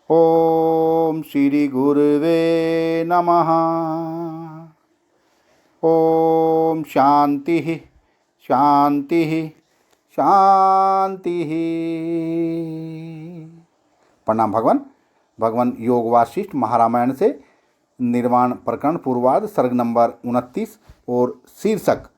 ओम श्री गुरुवे नमः। ओम शांति शांति शांति। प्रणाम भगवान। भगवान योग वासिष्ठ महारामायण से निर्वाण प्रकरण पूर्वार्ध सर्ग नंबर 29 और शीर्षक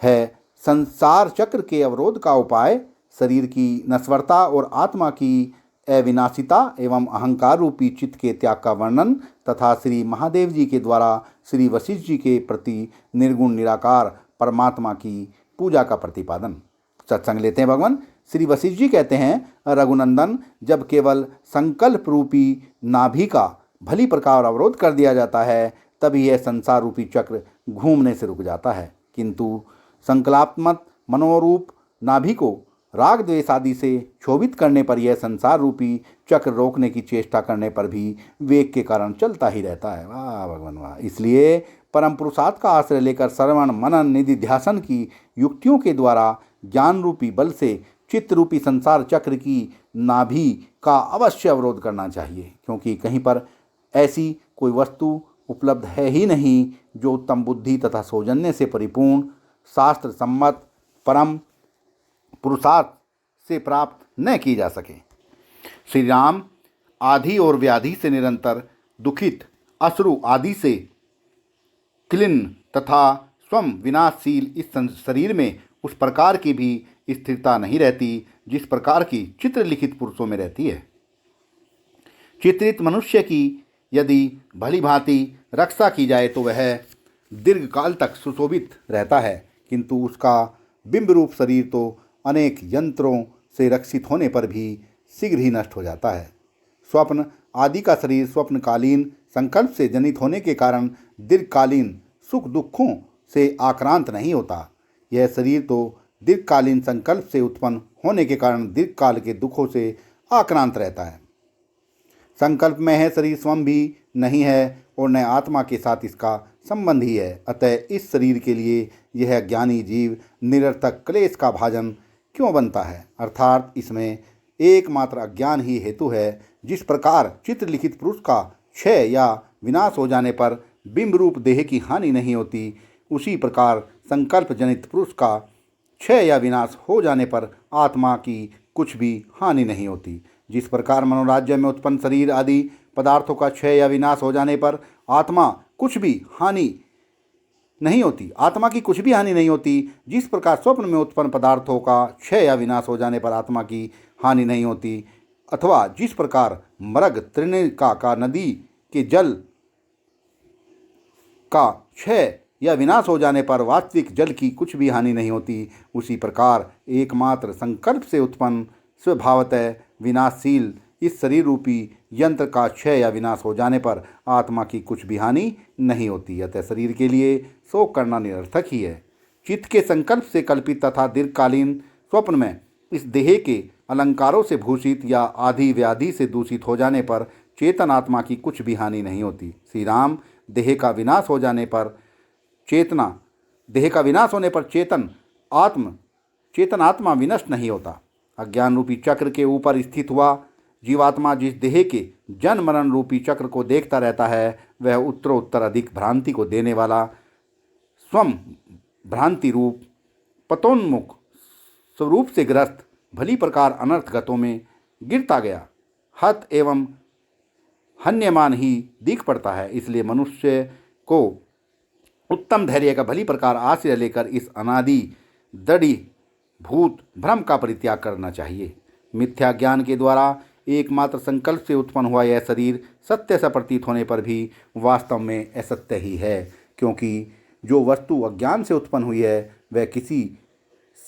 है संसार चक्र के अवरोध का उपाय, शरीर की नश्वरता और आत्मा की अविनाशिता एवं अहंकार रूपी चित्त के त्याग का वर्णन तथा श्री महादेव जी के द्वारा श्री वशिष्ठ जी के प्रति निर्गुण निराकार परमात्मा की पूजा का प्रतिपादन। सत्संग लेते हैं। भगवान श्री वशिष्ठ जी कहते हैं, रघुनंदन, जब केवल संकल्प रूपी नाभि का भली प्रकार अवरोध कर दिया जाता है तभी यह संसार रूपी चक्र घूमने से रुक जाता है, किंतु संकल्पात्मक मनोरूप नाभि को राग द्वेष आदि से क्षोभित करने पर यह संसार रूपी चक्र रोकने की चेष्टा करने पर भी वेग के कारण चलता ही रहता है। वाह भगवान वाह। इसलिए परम पुरुषार्थ का आश्रय लेकर श्रवण मनन निधि ध्यासन की युक्तियों के द्वारा ज्ञान रूपी बल से चित्त रूपी संसार चक्र की नाभि का अवश्य अवरोध करना चाहिए, क्योंकि कहीं पर ऐसी कोई वस्तु उपलब्ध है ही नहीं जो उत्तम बुद्धि तथा सौजन्य से परिपूर्ण शास्त्र सम्मत परम पुरुषार्थ से प्राप्त न की जा सके। श्री राम आधि और व्याधि से निरंतर दुखित, अश्रु आदि से क्लिन्न तथा स्वयं विनाशशील इस शरीर में उस प्रकार की भी स्थिरता नहीं रहती जिस प्रकार की चित्र लिखित पुरुषों में रहती है। चित्रित मनुष्य की यदि भली भांति रक्षा की जाए तो वह दीर्घ काल तक सुशोभित रहता है, किंतु उसका बिंब रूप शरीर तो अनेक यंत्रों से रक्षित होने पर भी शीघ्र ही नष्ट हो जाता है। स्वप्न आदि का शरीर स्वप्नकालीन संकल्प से जनित होने के कारण दीर्घकालीन सुख दुखों से आक्रांत नहीं होता। यह शरीर तो दीर्घकालीन संकल्प से उत्पन्न होने के कारण दीर्घकाल के दुखों से आक्रांत रहता है। संकल्प में है शरीर स्वयं भी नहीं है और न आत्मा के साथ इसका संबंध ही है। अतः इस शरीर के लिए यह ज्ञानी जीव निरर्थक क्लेश का भाजन क्यों बनता है, अर्थात इसमें एकमात्र अज्ञान ही हेतु है। जिस प्रकार चित्र लिखित पुरुष का क्षय या विनाश हो जाने पर बिंब रूप देह की हानि नहीं होती, उसी प्रकार संकल्प जनित पुरुष का क्षय या विनाश हो जाने पर आत्मा की कुछ भी हानि नहीं होती। जिस प्रकार मनोराज्य में उत्पन्न शरीर आदि पदार्थों का क्षय या विनाश हो जाने पर आत्मा कुछ भी हानि नहीं होती, आत्मा की कुछ भी हानि नहीं होती, जिस प्रकार स्वप्न में उत्पन्न पदार्थों का क्षय या विनाश हो जाने पर आत्मा की हानि नहीं होती, अथवा जिस प्रकार मृग तृणिका का नदी के जल का क्षय या विनाश हो जाने पर वास्तविक जल की कुछ भी हानि नहीं होती, उसी प्रकार एकमात्र संकल्प से उत्पन्न स्वभावतः विनाशशील इस शरीर रूपी यंत्र का क्षय या विनाश हो जाने पर आत्मा की कुछ भी हानि नहीं होती। अतः शरीर के लिए शोक करना निरर्थक ही है। चित्त के संकल्प से कल्पित तथा दीर्घकालीन स्वप्न में इस देह के अलंकारों से भूषित या आधि व्याधि से दूषित हो जाने पर चेतन आत्मा की कुछ भी हानि नहीं होती। श्री राम, देह का विनाश हो जाने पर चेतन आत्मा विनष्ट नहीं होता। अज्ञान रूपी चक्र के ऊपर स्थित हुआ जीवात्मा जिस देह के जन्म मरण रूपी चक्र को देखता रहता है, वह उत्तरोत्तर अधिक भ्रांति को देने वाला स्वयं भ्रांति रूप पतोन्मुख स्वरूप से ग्रस्त भली प्रकार अनर्थ गतों में गिरता गया हत एवं हन्यमान ही दिख पड़ता है। इसलिए मनुष्य को उत्तम धैर्य का भली प्रकार आश्रय लेकर इस अनादि दृढ़ भूत भ्रम का परित्याग करना चाहिए। मिथ्या ज्ञान के द्वारा एकमात्र संकल्प से उत्पन्न हुआ यह शरीर सत्य सा प्रतीत होने पर भी वास्तव में असत्य ही है, क्योंकि जो वस्तु अज्ञान से उत्पन्न हुई है वह किसी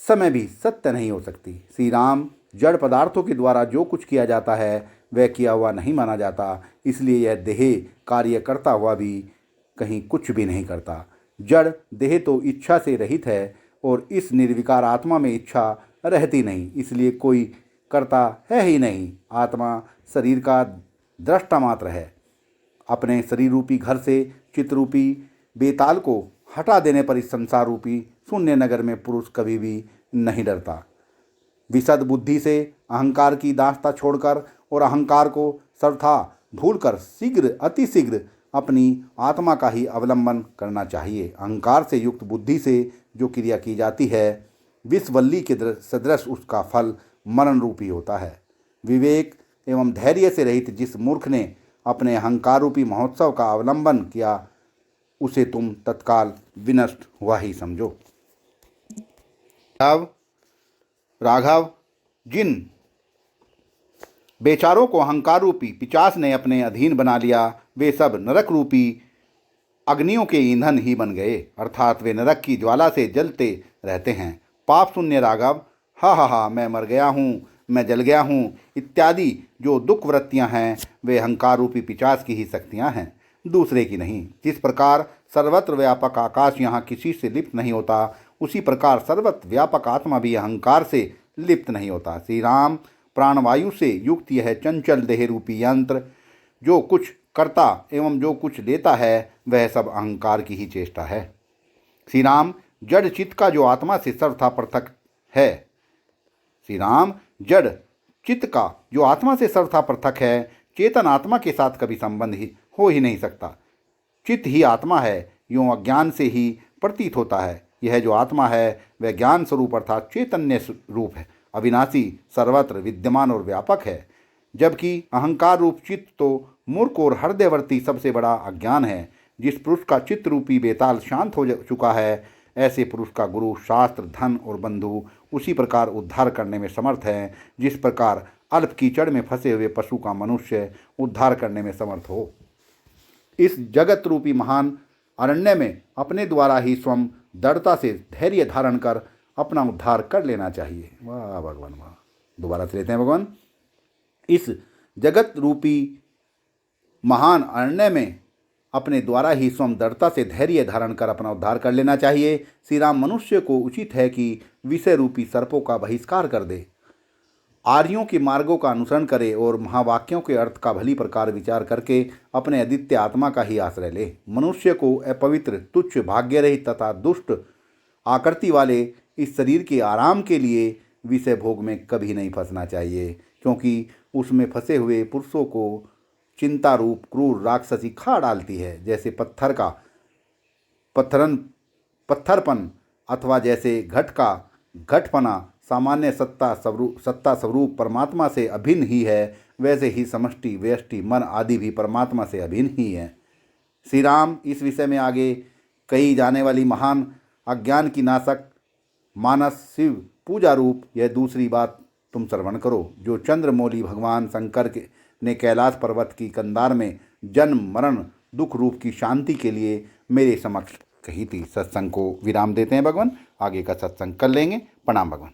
समय भी सत्य नहीं हो सकती। श्री राम, जड़ पदार्थों के द्वारा जो कुछ किया जाता है वह किया हुआ नहीं माना जाता, इसलिए यह देह कार्य करता हुआ भी कहीं कुछ भी नहीं करता। जड़ देह तो इच्छा से रहित है और इस निर्विकार आत्मा में इच्छा रहती नहीं, इसलिए कोई करता है ही नहीं। आत्मा शरीर का दृष्टा मात्र है। अपने शरीर रूपी घर से चित्त रूपी बेताल को हटा देने पर इस संसार रूपी शून्य नगर में पुरुष कभी भी नहीं डरता। विशद बुद्धि से अहंकार की दास्ता छोड़कर और अहंकार को सर्वथा भूलकर शीघ्र अतिशीघ्र अपनी आत्मा का ही अवलंबन करना चाहिए। अहंकार से युक्त बुद्धि से जो क्रिया की जाती है विषवल्ली के सदृश उसका फल मरण रूपी होता है। विवेक एवं धैर्य से रहित जिस मूर्ख ने अपने अहंकार रूपी महोत्सव का अवलंबन किया उसे तुम तत्काल विनष्ट हुआ ही समझो। राघव, जिन बेचारों को अहंकार रूपी पिशाच ने अपने अधीन बना लिया वे सब नरक रूपी अग्नियों के ईंधन ही बन गए, अर्थात वे नरक की ज्वाला से जलते रहते हैं। पाप शून्य राघव, हा हा हा, मैं मर गया हूँ, मैं जल गया हूँ इत्यादि जो दुख वृत्तियाँ हैं वे अहंकार रूपी पिशाच की ही शक्तियाँ हैं, दूसरे की नहीं। जिस प्रकार सर्वत्र व्यापक आकाश यहाँ किसी से लिप्त नहीं होता उसी प्रकार सर्वत्र व्यापक आत्मा भी अहंकार से लिप्त नहीं होता। श्री राम, प्राणवायु से युक्त यह चंचल देह रूपी यंत्र जो कुछ करता एवं जो कुछ लेता है वह सब अहंकार की ही चेष्टा है। श्री राम, जड़ चित्त का जो आत्मा से सर्वथा पृथक है, श्री राम, जड़ चित्त का जो आत्मा से सर्वथा पृथक है चेतन आत्मा के साथ कभी संबंध ही हो ही नहीं सकता। चित्त ही आत्मा है यूँ अज्ञान से ही प्रतीत होता है। यह जो आत्मा है वह ज्ञान स्वरूप अर्थात चैतन्य रूप है, अविनाशी, सर्वत्र विद्यमान और व्यापक है। जबकि अहंकार रूप चित्त तो मूर्ख और हृदयवर्ती सबसे बड़ा अज्ञान है। जिस पुरुष का चित्त रूपी बेताल शांत हो चुका है ऐसे पुरुष का गुरु, शास्त्र, धन और बंधु उसी प्रकार उद्धार करने में समर्थ है जिस प्रकार अल्प कीचड़ में फंसे हुए पशु का मनुष्य उद्धार करने में समर्थ हो। इस जगत रूपी महान अरण्य में अपने द्वारा ही स्वयं दृढ़ता से धैर्य धारण कर अपना उद्धार कर लेना चाहिए। वाह भगवान वाह। दोबारा से लेते हैं भगवान। इस जगत रूपी महान अरण्य में अपने द्वारा ही स्वयं दृढ़ता से धैर्य धारण कर अपना उद्धार कर लेना चाहिए। श्री राम, मनुष्य को उचित है कि विषय रूपी सर्पों का बहिष्कार कर दे, आर्यों के मार्गों का अनुसरण करे और महावाक्यों के अर्थ का भली प्रकार विचार करके अपने अद्वितीय आत्मा का ही आश्रय ले। मनुष्य को अपवित्र, तुच्छ, भाग्य रहित तथा दुष्ट आकृति वाले इस शरीर के आराम के लिए विषय भोग में कभी नहीं फंसना चाहिए, क्योंकि उसमें फंसे हुए पुरुषों को चिंता रूप क्रूर राक्षसी खा डालती है। जैसे पत्थरपन अथवा जैसे घट का घटपना सामान्य सत्ता स्वरूप परमात्मा से अभिन्न ही है, वैसे ही समष्टि, व्यष्टि, मन आदि भी परमात्मा से अभिन्न ही है। श्री राम, इस विषय में आगे कही जाने वाली महान अज्ञान की नाशक मानस शिव पूजा रूप यह दूसरी बात तुम श्रवण करो, जो चंद्रमौली भगवान शंकर ने कैलाश पर्वत की कंधार में जन्म मरण दुख रूप की शांति के लिए मेरे समक्ष कही थी। सत्संग को विराम देते हैं भगवान, आगे का सत्संग कर लेंगे। प्रणाम भगवान।